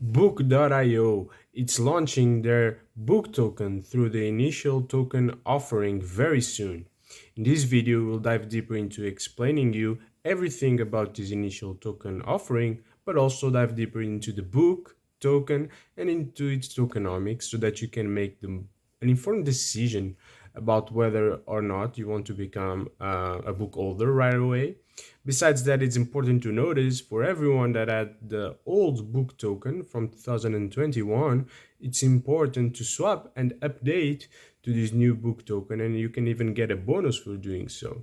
Book.io, it's launching their book token through the initial token offering very soon. In this video, we'll dive deeper into explaining you everything about this initial token offering, but also dive deeper into the book token and into its tokenomics so that you can make an informed decision about whether or not you want to become a book holder right away. Besides that, it's important to notice for everyone that had the old book token from 2021, it's important to swap and update to this new book token, and you can even get a bonus for doing so.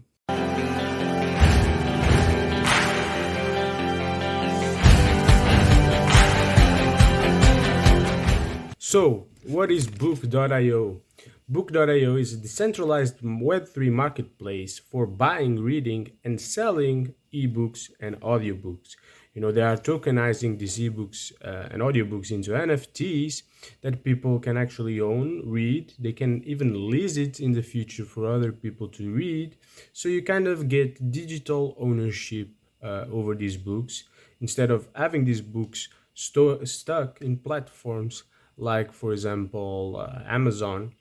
So, what is Book.io? Book.io is a decentralized Web3 marketplace for buying, reading, and selling ebooks and audiobooks. They are tokenizing these ebooks and audiobooks into NFTs that people can actually own, read. They can even lease it in the future for other people to read. So you kind of get digital ownership over these books instead of having these books stuck in platforms like, for example, Amazon.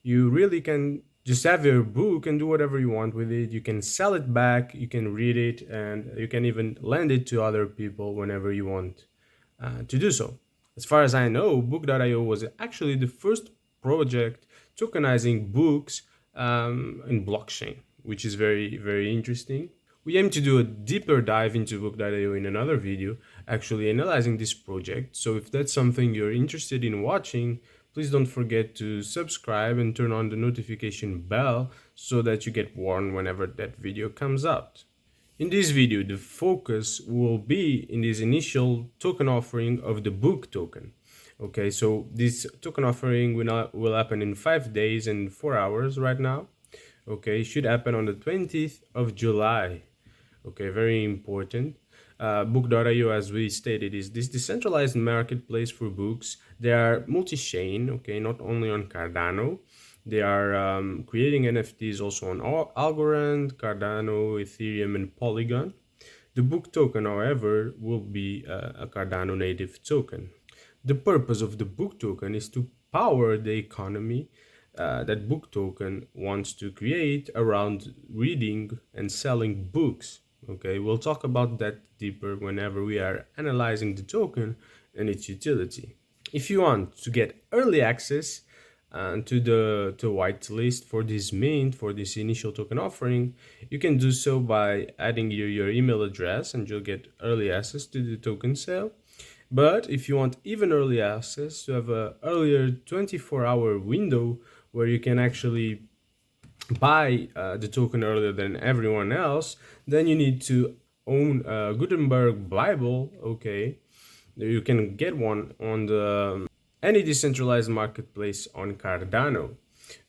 You really can just have your book and do whatever you want with it. You can sell it back, you can read it, and you can even lend it to other people whenever you want to do so. As far as I know, Book.io was actually the first project tokenizing books in blockchain, which is very, very interesting. We aim to do a deeper dive into Book.io in another video, actually analyzing this project. So if that's something you're interested in watching, please don't forget to subscribe and turn on the notification bell so that you get warned whenever that video comes out. In this video, the focus will be in this initial token offering of the book token. Okay, so this token offering will happen in 5 days and 4 hours right now. Okay, it should happen on the 20th of July. Okay, very important. Book.io, as we stated, is this decentralized marketplace for books. They are multi-chain, okay, not only on Cardano. They are creating NFTs also on Algorand, Cardano, Ethereum, and Polygon. The book token, however, will be a Cardano native token. The purpose of the book token is to power the economy that book token wants to create around reading and selling books. Okay, we'll talk about that deeper whenever we are analyzing the token and its utility. If you want to get early access to the whitelist for this mint, for this initial token offering, you can do so by adding your email address and you'll get early access to the token sale. But if you want even early access, to have an earlier 24-hour window where you can actually buy the token earlier than everyone else, then you need to own a Gutenberg Bible. Okay, you can get one on the any decentralized marketplace on Cardano.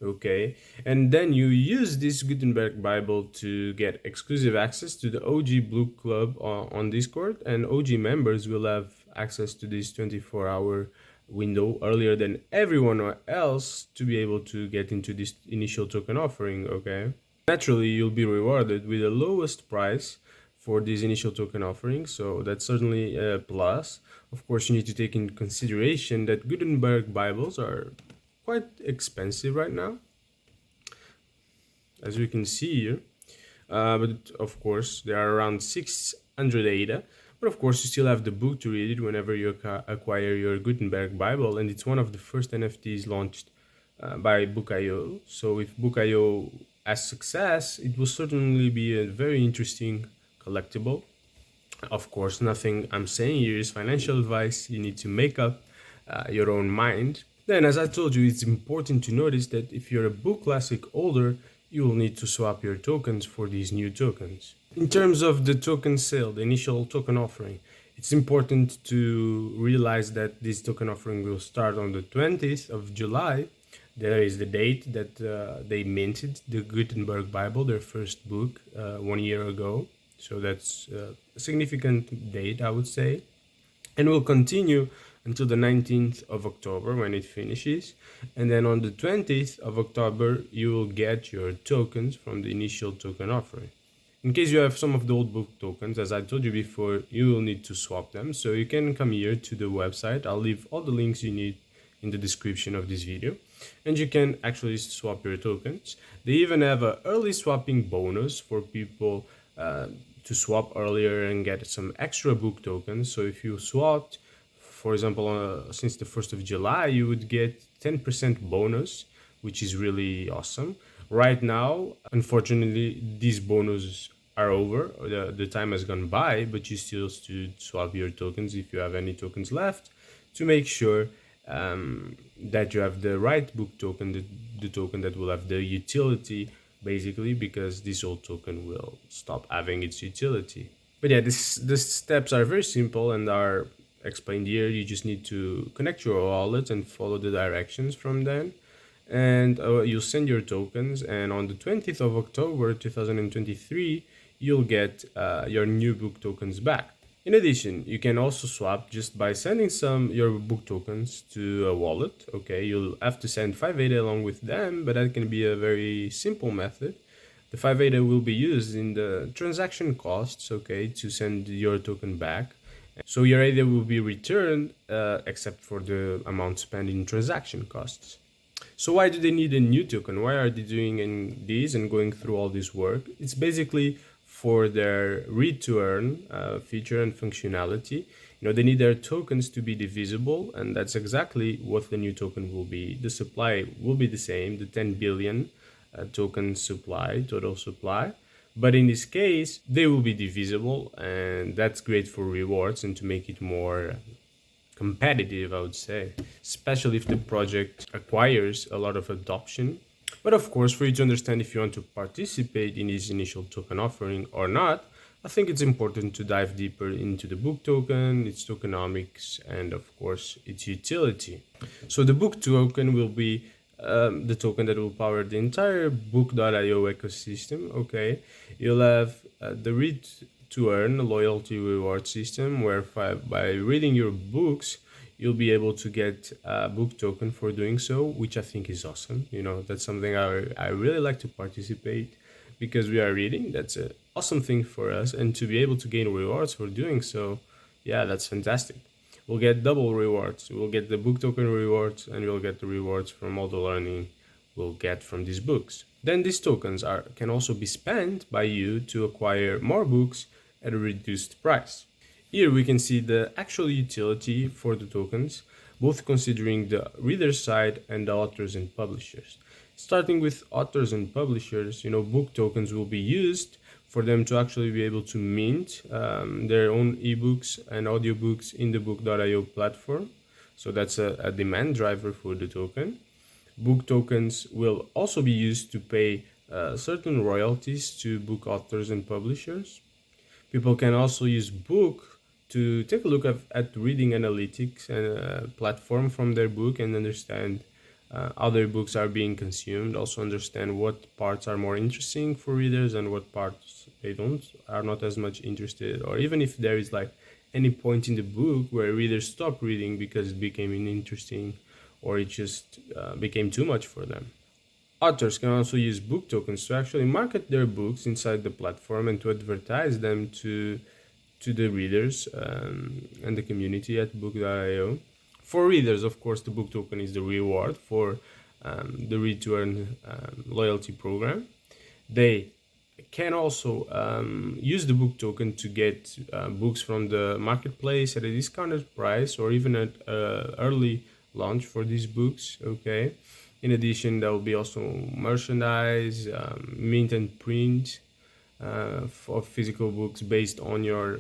Okay, and then you use this Gutenberg Bible to get exclusive access to the OG Blue Club on Discord, and OG members will have access to this 24-hour window earlier than everyone else to be able to get into this initial token offering. Okay, naturally you'll be rewarded with the lowest price for this initial token offering, so that's certainly a plus. Of course, you need to take into consideration that Gutenberg Bibles are quite expensive right now, as you can see here, but of course they are around 600 ADA. But of course, you still have the book to read it whenever you acquire your Gutenberg Bible, and it's one of the first NFTs launched by Book.io. So if Book.io has success, it will certainly be a very interesting collectible. Of course, nothing I'm saying here is financial advice. You need to make up your own mind. Then, as I told you, it's important to notice that if you're a book classic holder, you will need to swap your tokens for these new tokens. In terms of the token sale, the initial token offering, it's important to realize that this token offering will start on the 20th of July. There is the date that they minted the Gutenberg Bible, their first book, 1 year ago. So that's a significant date, I would say. And will continue until the 19th of October when it finishes. And then on the 20th of October, you will get your tokens from the initial token offering. In case you have some of the old book tokens, as I told you before, you will need to swap them. So you can come here to the website. I'll leave all the links you need in the description of this video, and you can actually swap your tokens. They even have a early swapping bonus for people to swap earlier and get some extra book tokens. So if you swapped, for example, since the 1st of July, you would get 10% bonus, which is really awesome. Right now, unfortunately, these bonuses are over. The time has gone by, but you still should swap your tokens if you have any tokens left to make sure that you have the right book token, the token that will have the utility, basically, because this old token will stop having its utility. But yeah, the steps are very simple and are explained here. You just need to connect your wallet and follow the directions from then. And you'll send your tokens, and on the 20th of October 2023, you'll get your new book tokens back. In addition, you can also swap just by sending your book tokens to a wallet. Okay, you'll have to send 580 along with them, but that can be a very simple method. The 580 will be used in the transaction costs, okay, to send your token back. So your ADA will be returned except for the amount spent in transaction costs. So why do they need a new token? Why are they doing this and going through all this work? It's basically for their read to earn feature and functionality. They need their tokens to be divisible, and that's exactly what the new token will be. The supply will be the same, the 10 billion token supply, total supply. But in this case, they will be divisible, and that's great for rewards and to make it more competitive, I would say, especially if the project acquires a lot of adoption. But of course, for you to understand if you want to participate in this initial token offering or not, I think it's important to dive deeper into the book token, its tokenomics, and of course, its utility. So the book token will be the token that will power the entire book.io ecosystem. Okay, you'll have the read to earn loyalty reward system, where by reading your books, you'll be able to get a book token for doing so, which I think is awesome. That's something I really like to participate, because we are reading. That's an awesome thing for us, and to be able to gain rewards for doing so, yeah, that's fantastic. We'll get double rewards. We'll get the book token rewards, and we'll get the rewards from all the learning we'll get from these books. Then these tokens can also be spent by you to acquire more books at a reduced price. Here we can see the actual utility for the tokens, both considering the reader side and the authors and publishers. Starting with authors and publishers, book tokens will be used for them to actually be able to mint their own ebooks and audiobooks in the book.io platform. So that's a demand driver for the token. Book tokens will also be used to pay certain royalties to book authors and publishers. People can also use book to take a look at reading analytics and platform from their book and understand how their books are being consumed. Also understand what parts are more interesting for readers and what parts are not as much interested, or even if there is any point in the book where readers stop reading because it became uninteresting or it just became too much for them. Authors can also use book tokens to actually market their books inside the platform and to advertise them to the readers and the community at book.io. For readers, of course, the book token is the reward for the read to earn loyalty program. They can also use the book token to get books from the marketplace at a discounted price, or even at early launch for these books. Okay. In addition, there will be also merchandise, mint and print of physical books based on your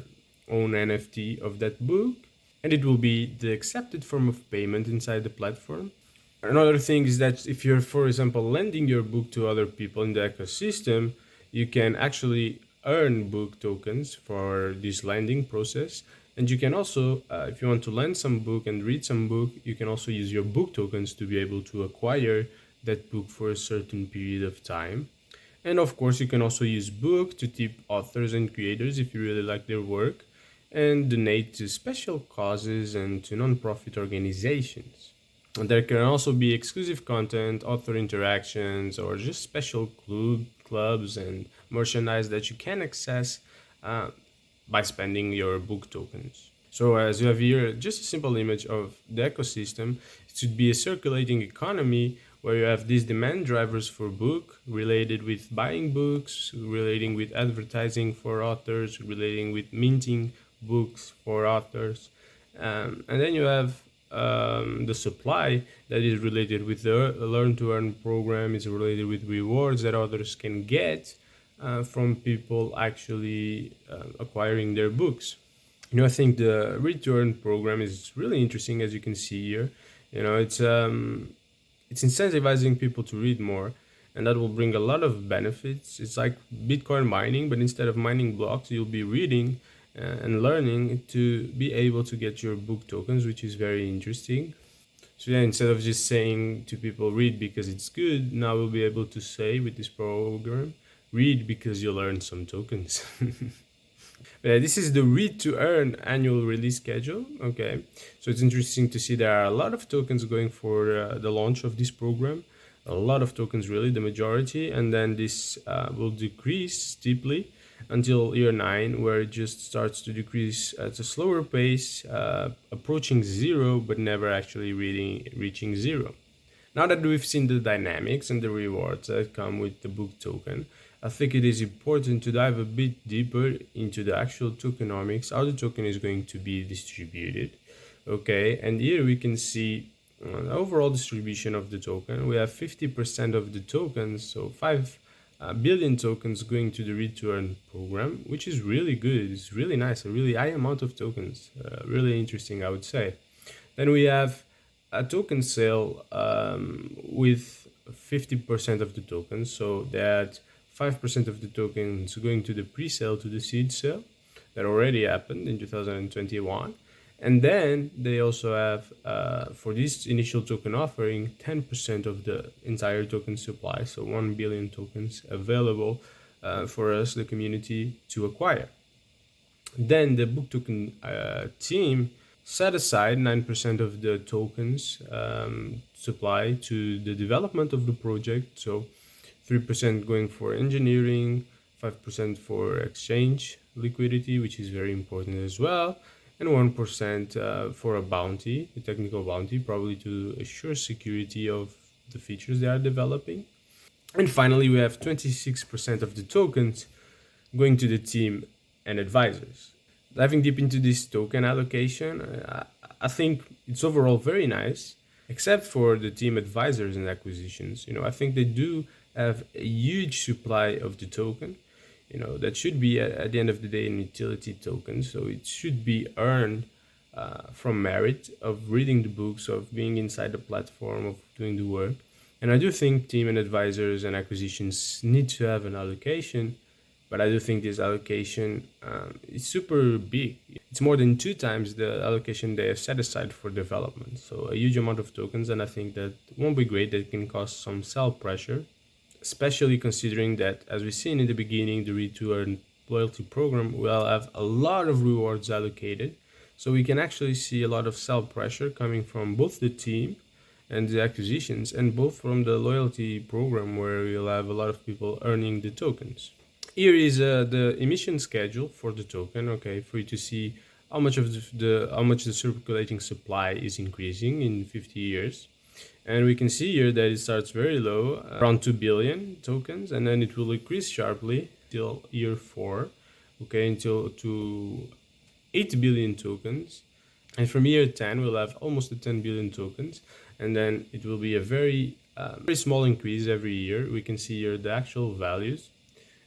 own NFT of that book. And it will be the accepted form of payment inside the platform. Another thing is that if you're, for example, lending your book to other people in the ecosystem, you can actually earn book tokens for this lending process. And you can also, if you want to lend some book and read some book, you can also use your book tokens to be able to acquire that book for a certain period of time. And of course, you can also use book to tip authors and creators if you really like their work, and donate to special causes and to non-profit organizations. And there can also be exclusive content, author interactions, or just special clubs and merchandise that you can access uh, by spending your book tokens. So as you have here, just a simple image of the ecosystem. It should be a circulating economy where you have these demand drivers for book related with buying books, relating with advertising for authors, relating with minting books for authors. And then you have the supply that is related with the learn to earn program, is related with rewards that others can get from people actually acquiring their books. I think the return program is really interesting, as you can see here. It's incentivizing people to read more, and that will bring a lot of benefits. It's like Bitcoin mining, but instead of mining blocks, you'll be reading and learning to be able to get your book tokens, which is very interesting. So yeah, instead of just saying to people read because it's good, now we'll be able to say with this program, read because you learn some tokens. This is the read to earn annual release schedule. Okay, so it's interesting to see there are a lot of tokens going for the launch of this program. A lot of tokens, really, the majority, and then this will decrease steeply until year 9, where it just starts to decrease at a slower pace, approaching zero, but never actually reaching zero. Now that we've seen the dynamics and the rewards that come with the book token, I think it is important to dive a bit deeper into the actual tokenomics, how the token is going to be distributed. Okay, and here we can see the overall distribution of the token. We have 50% of the tokens, so 5 billion tokens going to the read to earn program, which is really good. It's really nice, a really high amount of tokens, really interesting, I would say. Then we have a token sale with 50% of the tokens, so that 5% of the tokens going to the pre-sale, to the seed sale that already happened in 2021. And then they also have, for this initial token offering, 10% of the entire token supply, so 1 billion tokens available for us, the community, to acquire. Then the book token team set aside 9% of the tokens supply to the development of the project, so 3% going for engineering, 5% for exchange liquidity, which is very important as well, and 1% for a bounty, a technical bounty, probably to assure security of the features they are developing. And finally, we have 26% of the tokens going to the team and advisors. Diving deep into this token allocation, I think it's overall very nice, except for the team advisors and acquisitions. I think they do have a huge supply of the token, that should be at the end of the day an utility token. So it should be earned from merit of reading the books, of being inside the platform, of doing the work. And I do think team and advisors and acquisitions need to have an allocation, but I do think this allocation is super big. It's more than 2 times the allocation they have set aside for development. So a huge amount of tokens, and I think that won't be great. That can cause some sell pressure, especially considering that, as we've seen in the beginning, the read to earn loyalty program will have a lot of rewards allocated. So we can actually see a lot of sell pressure coming from both the team and the acquisitions, and both from the loyalty program, where we'll have a lot of people earning the tokens. Here is the emission schedule for the token, okay, for you to see how much the circulating supply is increasing in 50 years. And we can see here that it starts very low, around 2 billion tokens, and then it will increase sharply till year 4, okay, until to 8 billion tokens. And from year 10, we'll have almost 10 billion tokens, and then it will be a very small increase every year. We can see here the actual values,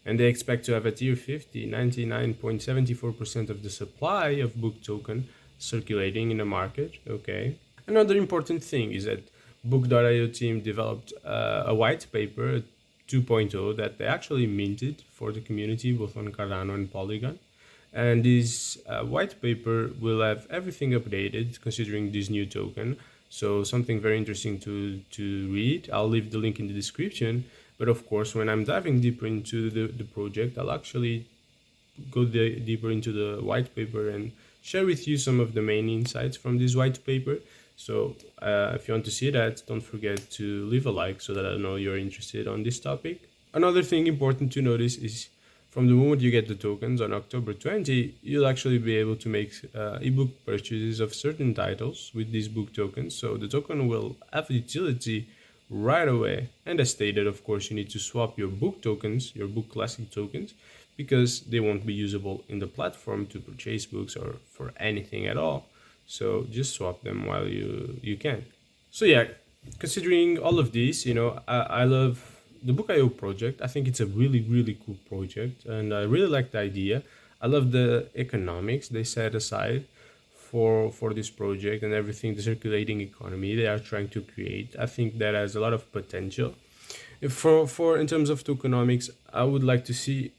and they expect to have at year 50, 99.74% of the supply of book token circulating in the market, okay. Another important thing is that Book.io team developed a white paper 2.0 that they actually minted for the community, both on Cardano and Polygon. And this white paper will have everything updated considering this new token. So something very interesting to read. I'll leave the link in the description. But of course, when I'm diving deeper into the project, I'll actually go deeper into the white paper and share with you some of the main insights from this white paper. So if you want to see that, don't forget to leave a like so that I know you're interested on this topic. Another thing important to notice is from the moment you get the tokens on October 20, you'll actually be able to make ebook purchases of certain titles with these book tokens. So the token will have utility right away. And as stated, of course, you need to swap your book tokens, your book classic tokens, because they won't be usable in the platform to purchase books or for anything at all. So just swap them while you can. So yeah, considering all of this, I love the Book.io project. I think it's a really, really cool project, and I really like the idea. I love the economics they set aside for this project and everything, the circulating economy they are trying to create. I think that has a lot of potential. If for in terms of tokenomics, I would like to see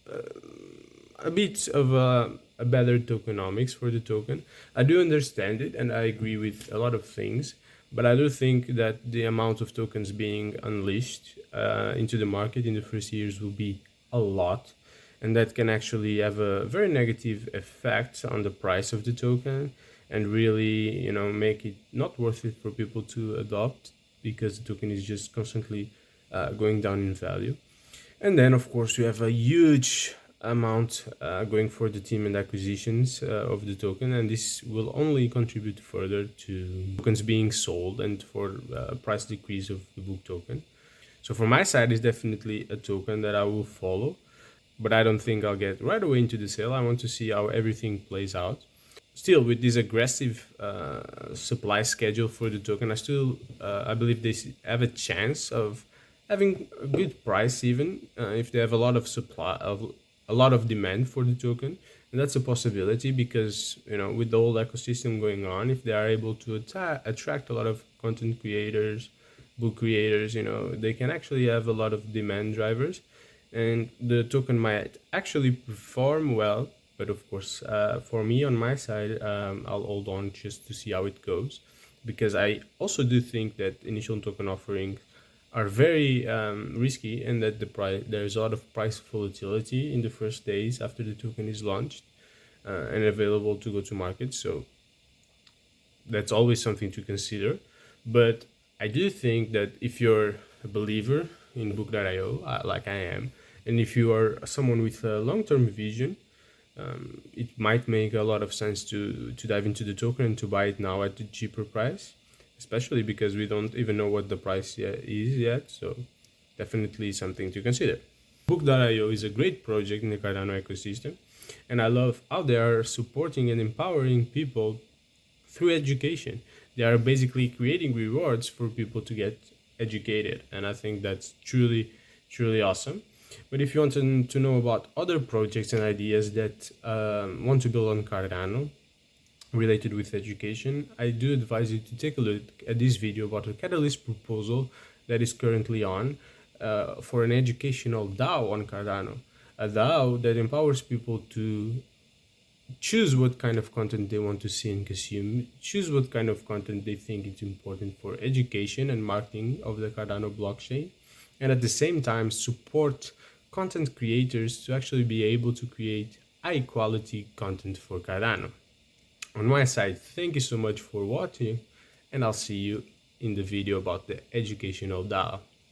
a bit of a better tokenomics for the token. I do understand it, and I agree with a lot of things, but I do think that the amount of tokens being unleashed into the market in the first years will be a lot, and that can actually have a very negative effect on the price of the token and really, make it not worth it for people to adopt because the token is just constantly going down in value. And then, of course, we have a huge amount going for the team and acquisitions of the token, and this will only contribute further to tokens being sold and for price decrease of the book token. So for my side, it's definitely a token that I will follow, but I don't think I'll get right away into the sale. I want to see how everything plays out. Still, with this aggressive supply schedule for the token, I believe they have a chance of having a good price, even if they have a lot of supply of a lot of demand for the token. And that's a possibility because with the whole ecosystem going on, if they are able to attract a lot of content creators, book creators, they can actually have a lot of demand drivers, and the token might actually perform well. But of course, for me on my side, I'll hold on just to see how it goes, because I also do think that initial token offering are very risky, and that there's a lot of price volatility in the first days after the token is launched and available to go to market. So that's always something to consider. But I do think that if you're a believer in Book.io, like I am, and if you are someone with a long-term vision, it might make a lot of sense to dive into the token and to buy it now at a cheaper price, especially because we don't even know what the price is yet. So definitely something to consider. Book.io is a great project in the Cardano ecosystem, and I love how they are supporting and empowering people through education. They are basically creating rewards for people to get educated, and I think that's truly, truly awesome. But if you want to know about other projects and ideas that want to build on Cardano related with education, I do advise you to take a look at this video about a Catalyst proposal that is currently on for an educational DAO on Cardano. A DAO that empowers people to choose what kind of content they want to see and consume, choose what kind of content they think is important for education and marketing of the Cardano blockchain, and at the same time support content creators to actually be able to create high quality content for Cardano. On my side, thank you so much for watching, and I'll see you in the video about the educational DAO.